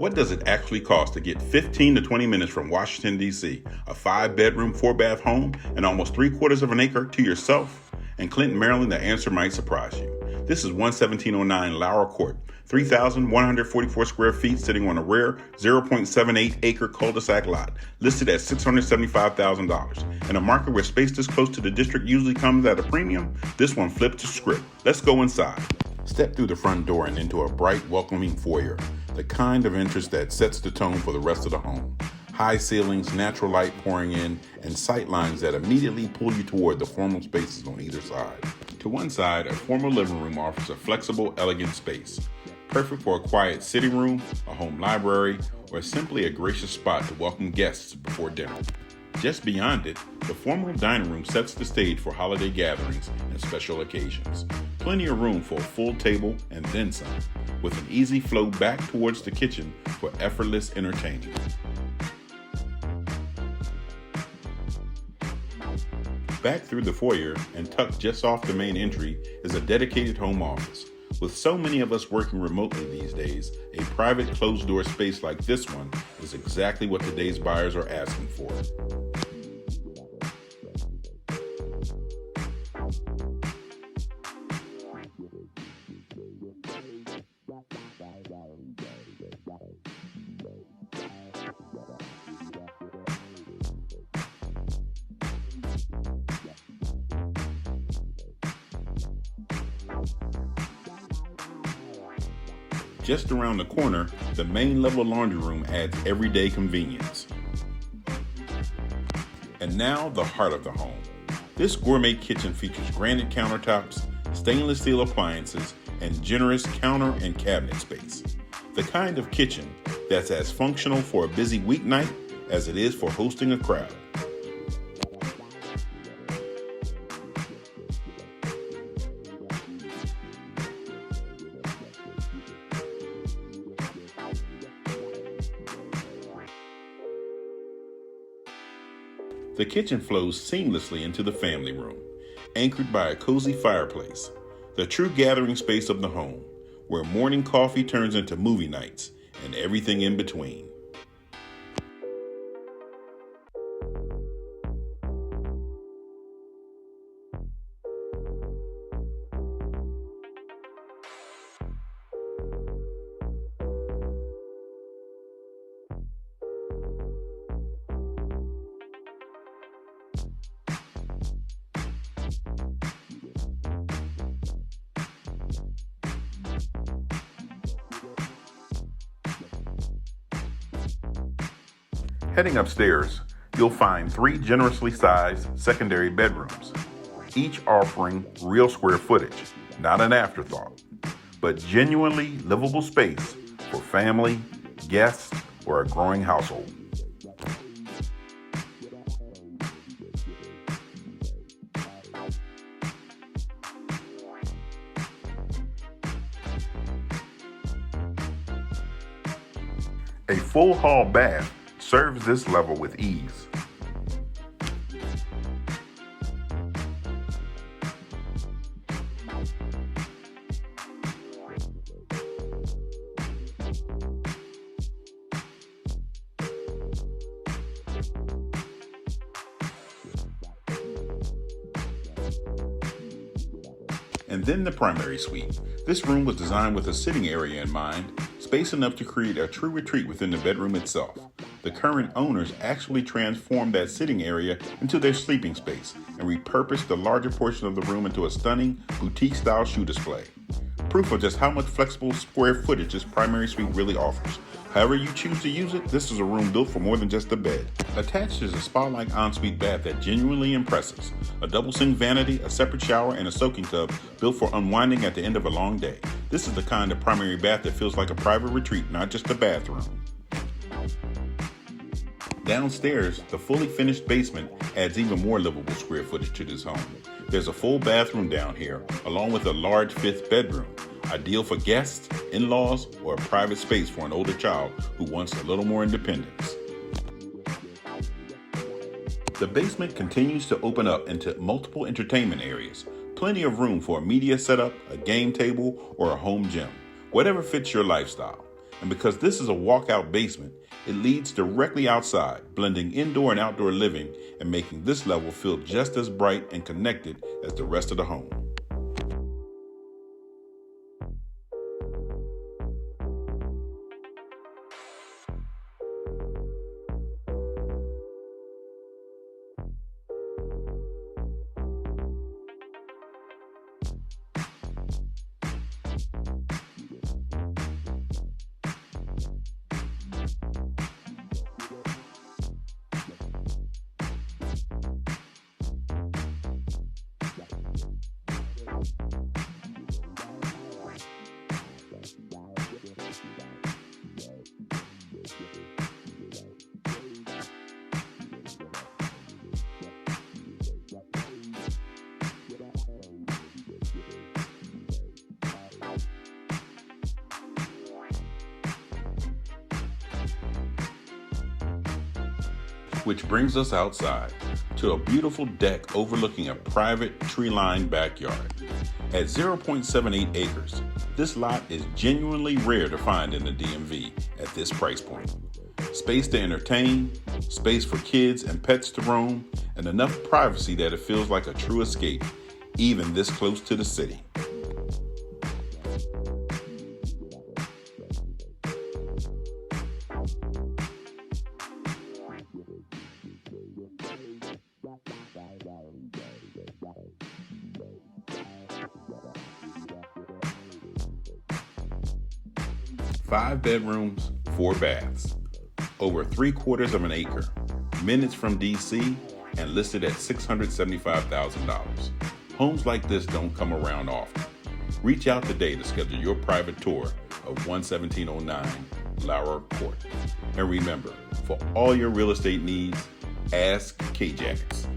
What does it actually cost to get 15 to 20 minutes from Washington, D.C., a 5-bedroom, 4-bath home, and almost 3/4 of an acre to yourself? In Clinton, Maryland, the answer might surprise you. This is 11709 Laura Court, 3,144 square feet, sitting on a rare 0.78 acre cul-de-sac lot, listed at $675,000. In a market where space this close to the district usually comes at a premium, this one flipped the script. Let's go inside. Step through the front door and into a bright, welcoming foyer, the kind of interest that sets the tone for the rest of the home. High ceilings, natural light pouring in, and sight lines that immediately pull you toward the formal spaces on either side. To one side, a formal living room offers a flexible, elegant space, perfect for a quiet sitting room, a home library, or simply a gracious spot to welcome guests before dinner. Just beyond it, the formal dining room sets the stage for holiday gatherings and special occasions. Plenty of room for a full table and then some, with an easy flow back towards the kitchen for effortless entertaining. Back through the foyer and tucked just off the main entry is a dedicated home office. With so many of us working remotely these days, a private closed-door space like this one is exactly what today's buyers are asking for. Just around the corner, the main level laundry room adds everyday convenience. And now, the heart of the home. This gourmet kitchen features granite countertops, stainless steel appliances, and generous counter and cabinet space. The kind of kitchen that's as functional for a busy weeknight as it is for hosting a crowd. The kitchen flows seamlessly into the family room, anchored by a cozy fireplace, the true gathering space of the home, where morning coffee turns into movie nights and everything in between. Heading upstairs, you'll find 3 generously sized secondary bedrooms, each offering real square footage, not an afterthought, but genuinely livable space for family, guests, or a growing household. A full hall bath serves this level with ease. And then the primary suite. This room was designed with a sitting area in mind, space enough to create a true retreat within the bedroom itself. The current owners actually transformed that sitting area into their sleeping space and repurposed the larger portion of the room into a stunning boutique-style shoe display. Proof of just how much flexible square footage this primary suite really offers. However you choose to use it, this is a room built for more than just a bed. Attached is a spa-like ensuite bath that genuinely impresses. A double sink vanity, a separate shower, and a soaking tub built for unwinding at the end of a long day. This is the kind of primary bath that feels like a private retreat, not just a bathroom. Downstairs, the fully finished basement adds even more livable square footage to this home. There's a full bathroom down here, along with a large 5th bedroom, ideal for guests, in-laws, or a private space for an older child who wants a little more independence. The basement continues to open up into multiple entertainment areas, plenty of room for a media setup, a game table, or a home gym, whatever fits your lifestyle. And because this is a walkout basement, it leads directly outside, blending indoor and outdoor living and making this level feel just as bright and connected as the rest of the home. Which brings us outside to a beautiful deck overlooking a private tree-lined backyard. At 0.78 acres, this lot is genuinely rare to find in the DMV at this price point. Space to entertain, space for kids and pets to roam, and enough privacy that it feels like a true escape, even this close to the city. Five bedrooms, 4 baths, over 3/4 of an acre, minutes from DC, and listed at $675,000. Homes like this don't come around often. Reach out today to schedule your private tour of 11709 Laura Court. And remember, for all your real estate needs, ask K-Jackets.